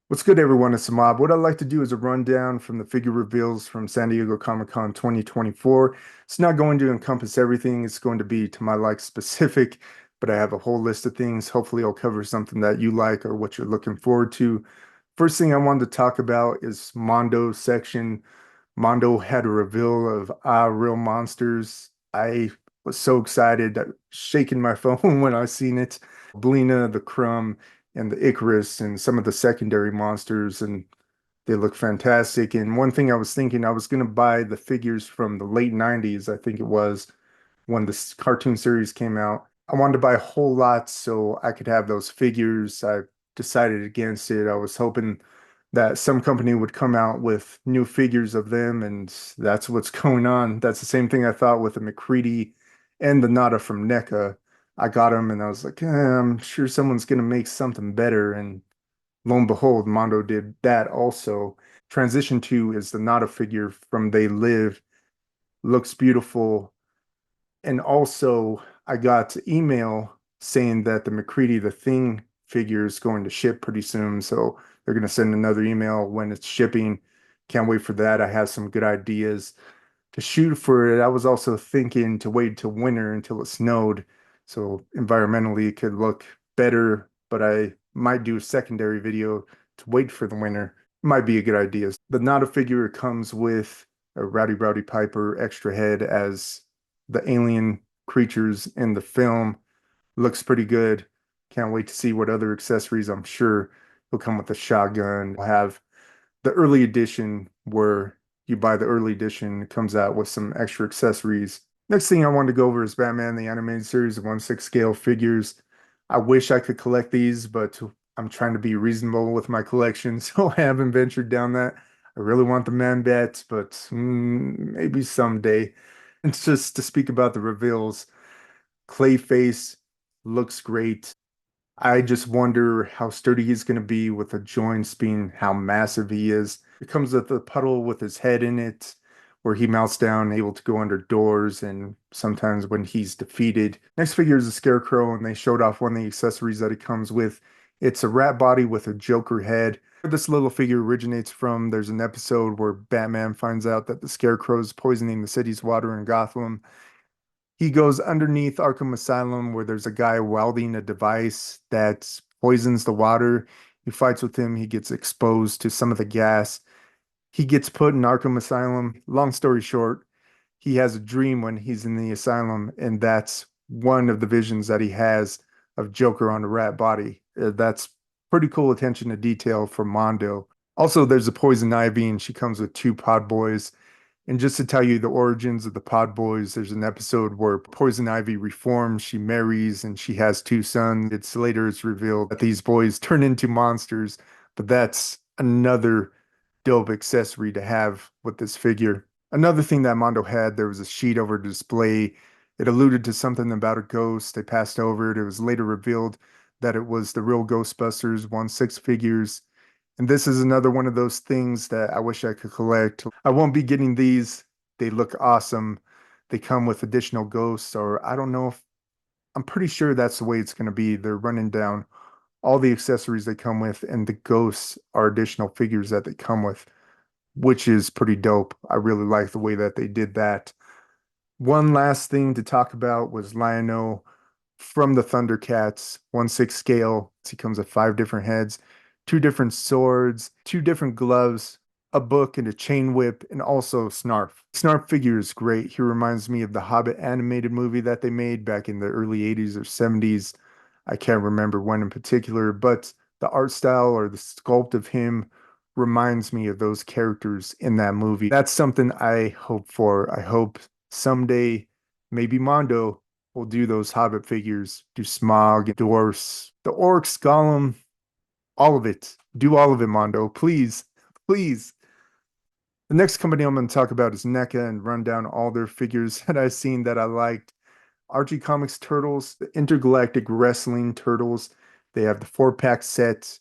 What's good, everyone? It's Mob. What I'd like to do is a rundown from the figure reveals from San Diego Comic-Con 2024. It's not going to encompass everything. It's going to be to my like specific, but I have a whole list of things. Hopefully, I'll cover something that you like or what you're looking forward to. First thing I wanted to talk about is Mondo section. Mondo had a reveal of Real Monsters. I was so excited, shaking my phone when I seen it. Belina, the Crumb, and the Icarus, and some of the secondary monsters, and they look fantastic. And one thing I was thinking, I was going to buy the figures from the late 90s, I think it was, when this cartoon series came out. I wanted to buy a whole lot so I could have those figures. I decided against it. I was hoping that some company would come out with new figures of them, and that's what's going on. That's the same thing I thought with the McCready and the Nada from NECA. I got them and I was like, I'm sure someone's gonna make something better. And lo and behold, Mondo did that also. Transition 2 is the Nada figure from They Live. Looks beautiful. And also, I got email saying that the McCready The Thing figure is going to ship pretty soon. So they're going to send another email when it's shipping. Can't wait for that. I have some good ideas to shoot for it. I was also thinking to wait till winter until it snowed. So environmentally, it could look better, but I might do a secondary video to wait for the winter. Might be a good idea. The Nada figure comes with a Rowdy Rowdy Piper extra head as the alien creatures in the film. Looks pretty good. Can't wait to see what other accessories. I'm sure he'll come with a shotgun. We'll have the early edition where you buy the early edition, it comes out with some extra accessories. Next thing I wanted to go over is Batman the Animated Series of 1/6 scale figures. I wish I could collect these, but I'm trying to be reasonable with my collection, so I haven't ventured down that. I really want the Man Bats, but maybe someday. It's just to speak about the reveals. Clayface looks great. I just wonder how sturdy he's going to be with the joints being how massive he is. It comes with a puddle with his head in it, where he melts down, able to go under doors, and sometimes when he's defeated. Next figure is a Scarecrow, and they showed off one of the accessories that it comes with. It's a rat body with a Joker head. Where this little figure originates from, there's an episode where Batman finds out that the Scarecrow is poisoning the city's water in Gotham. He goes underneath Arkham Asylum where there's a guy welding a device that poisons the water. He fights with him. He gets exposed to some of the gas. He gets put in Arkham Asylum. Long story short, he has a dream when he's in the asylum, and that's one of the visions that he has of Joker on a rat body. That's pretty cool attention to detail from Mondo. Also, there's a Poison Ivy, and she comes with two pod boys. And just to tell you the origins of the Pod Boys, there's an episode where Poison Ivy reforms, she marries, and she has two sons. It's revealed that these boys turn into monsters, but that's another dope accessory to have with this figure. Another thing that Mondo had, there was a sheet over display. It alluded to something about a ghost. They passed over it. It was later revealed that it was the real Ghostbusters 1/6 figures. And this is another one of those things that I wish I could collect. I won't be getting these. They look awesome. They come with additional ghosts, or I don't know if I'm pretty sure that's the way it's going to be. They're running down all the accessories they come with, and the ghosts are additional figures that they come with, which is pretty dope. I really like the way that they did that. One last thing to talk about was Lion-O from the Thundercats, 1/6 scale. He comes with five different heads, two different swords, two different gloves, a book, and a chain whip, and also Snarf. Snarf figure is great. He reminds me of the Hobbit animated movie that they made back in the early 80s or 70s. I can't remember when in particular, but the art style or the sculpt of him reminds me of those characters in that movie. That's something I hope for. I hope someday maybe Mondo will do those Hobbit figures, do Smog, dwarfs, the orcs, Gollum, all of it. Do all of it, Mondo. Please, please. The next company I'm going to talk about is NECA and run down all their figures that I've seen that I liked. Archie Comics Turtles, the Intergalactic Wrestling Turtles. They have the 4-pack set.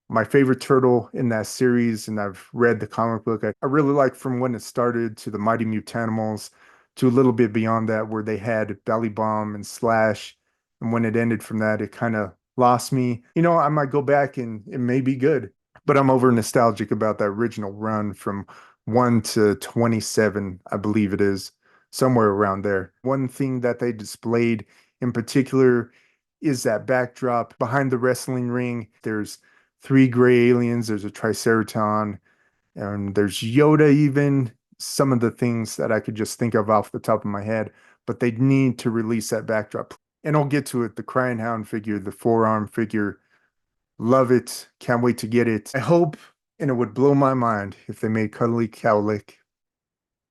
My favorite turtle in that series, and I've read the comic book. I really like from when it started to the Mighty Mutanimals to a little bit beyond that, where they had Belly Bomb and Slash. And when it ended from that, it kind of lost me. I might go back and it may be good. but I'm over nostalgic about that original run from 1 to 27, I believe it is, somewhere around there. One thing that they displayed in particular is that backdrop behind the wrestling ring. There's three gray aliens, there's a Triceraton, and there's Yoda even. Some of the things that I could just think of off the top of my head, but they need to release that backdrop. And I'll get to it. The Crying Hound figure, the forearm figure, love it. Can't wait to get it. I hope, and it would blow my mind if they made Cuddly Cowlick.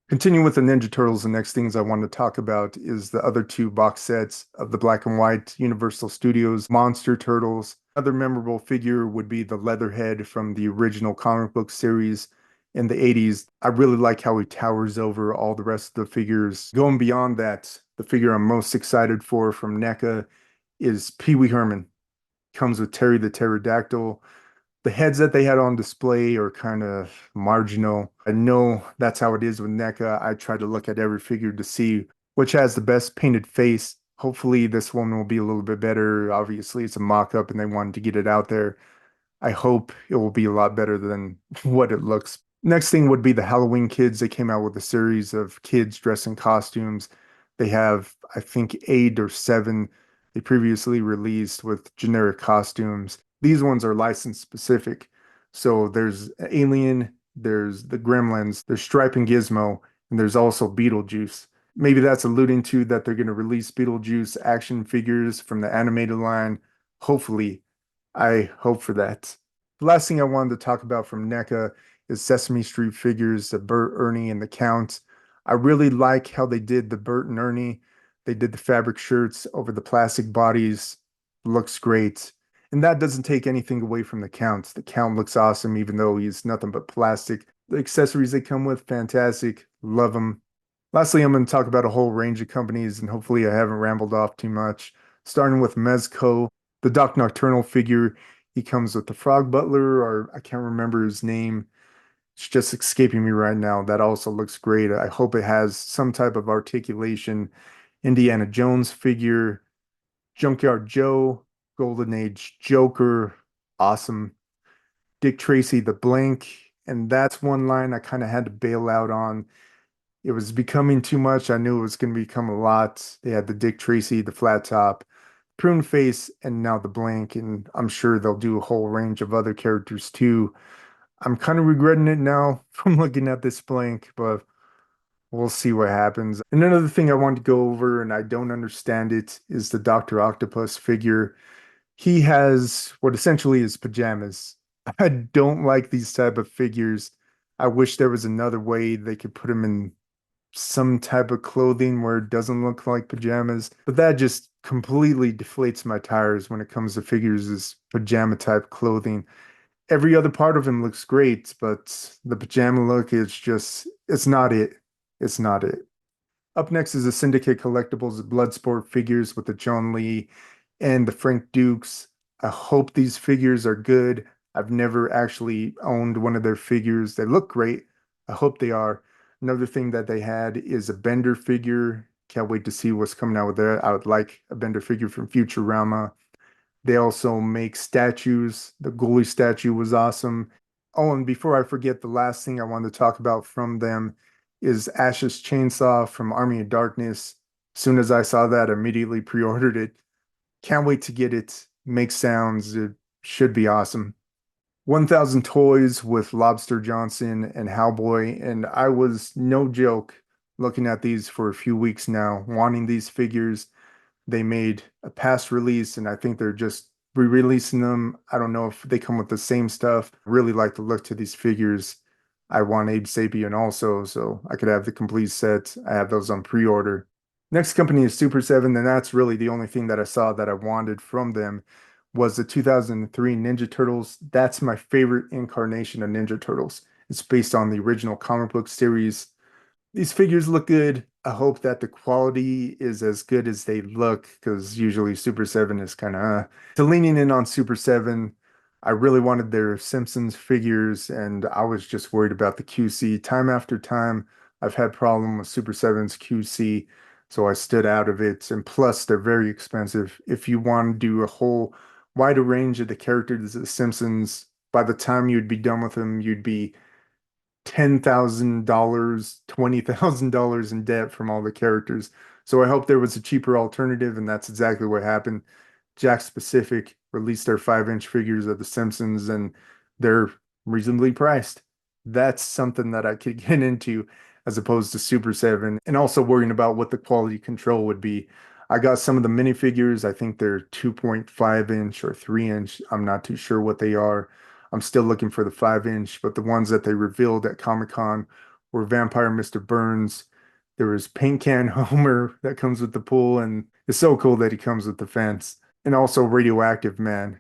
Continuing with the Ninja Turtles, the next things I want to talk about is the other two box sets of the black and white Universal Studios Monster Turtles. Another memorable figure would be the Leatherhead from the original comic book series in the 80s. I really like how he towers over all the rest of the figures. Going beyond that, the figure I'm most excited for from NECA is Pee Wee Herman. Comes with Terry the Pterodactyl. The heads that they had on display are kind of marginal. I know that's how it is with NECA. I try to look at every figure to see which has the best painted face. Hopefully, this one will be a little bit better. Obviously, it's a mock-up and they wanted to get it out there. I hope it will be a lot better than what it looks. Next thing would be the Halloween Kids. They came out with a series of kids dressed in costumes. They have, I think, 8 or 7 they previously released with generic costumes. These ones are license specific. So there's Alien, there's the Gremlins, there's Stripe and Gizmo, and there's also Beetlejuice. Maybe that's alluding to that they're going to release Beetlejuice action figures from the animated line. Hopefully, I hope for that. The last thing I wanted to talk about from NECA is Sesame Street figures, the Bert, Ernie, and the Count. I really like how they did the Bert and Ernie. They did the fabric shirts over the plastic bodies. Looks great. And that doesn't take anything away from the Count. The Count looks awesome, even though he's nothing but plastic. The accessories they come with, fantastic. Love them. Lastly, I'm going to talk about a whole range of companies, and hopefully I haven't rambled off too much. Starting with Mezco, the Doc Nocturnal figure. He comes with the Frog Butler, or I can't remember his name. It's just escaping me right now. That also looks great. I hope it has some type of articulation. Indiana Jones figure, Junkyard Joe, Golden Age Joker, awesome. Dick Tracy, the Blank, and that's one line I kind of had to bail out on. It was becoming too much. I knew it was going to become a lot. They had the Dick Tracy, the flat top, prune face, and now the Blank, and I'm sure they'll do a whole range of other characters too. I'm kind of regretting it now from looking at this Blank, but we'll see what happens. And another thing I want to go over, and I don't understand it, is the Dr. Octopus figure. He has what essentially is pajamas. I don't like these type of figures. I wish there was another way they could put him in some type of clothing where it doesn't look like pajamas. But that just completely deflates my tires when it comes to figures as pajama type clothing. Every other part of him looks great, but the pajama look is just, it's not it. It's not it. Up next is the Syndicate Collectibles Bloodsport figures with the John Lee and the Frank Dukes. I hope these figures are good. I've never actually owned one of their figures. They look great. I hope they are. Another thing that they had is a Bender figure. Can't wait to see what's coming out with that. I would like a Bender figure from Futurama. They also make statues. The Goalie statue was awesome. Oh, and before I forget, the last thing I wanted to talk about from them is Ash's Chainsaw from Army of Darkness. As soon as I saw that, I immediately pre-ordered it. Can't wait to get it. Make sounds. It should be awesome. 1,000 toys with Lobster Johnson and Howboy, and I was no joke looking at these for a few weeks now, wanting these figures. They made a past release, and I think they're just re-releasing them. I don't know if they come with the same stuff. Really like the look to these figures. I want Abe Sapien also, so I could have the complete set. I have those on pre-order. Next company is Super 7, and that's really the only thing that I saw that I wanted from them was the 2003 Ninja Turtles. That's my favorite incarnation of Ninja Turtles. It's based on the original comic book series. These figures look good. I hope that the quality is as good as they look, because usually Super 7 is kind of So leaning in on Super 7, I really wanted their Simpsons figures, and I was just worried about the QC. Time after time, I've had problem with Super 7's QC, so I stood out of it. And plus, they're very expensive. If you want to do a whole wider range of the characters of the Simpsons, by the time you'd be done with them, you'd be $10,000, $20,000 in debt from all the characters. So I hope there was a cheaper alternative, and that's exactly what happened. Jakks Pacific released their 5-inch figures of The Simpsons, and they're reasonably priced. That's something that I could get into as opposed to Super 7, and also worrying about what the quality control would be. I got some of the minifigures. I think they're 2.5-inch or 3-inch. I'm not too sure what they are. I'm still looking for the 5-inch, but the ones that they revealed at Comic-Con were Vampire Mr. Burns. There was Paint Can Homer that comes with the pool, and it's so cool that he comes with the fence. And also Radioactive Man,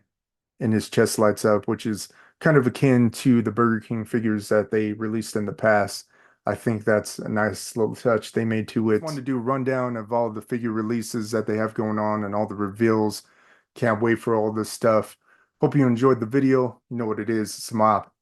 and his chest lights up, which is kind of akin to the Burger King figures that they released in the past. I think that's a nice little touch they made to it. I wanted to do a rundown of all the figure releases that they have going on and all the reveals. Can't wait for all this stuff. Hope you enjoyed the video. You know what it is. It's a mop.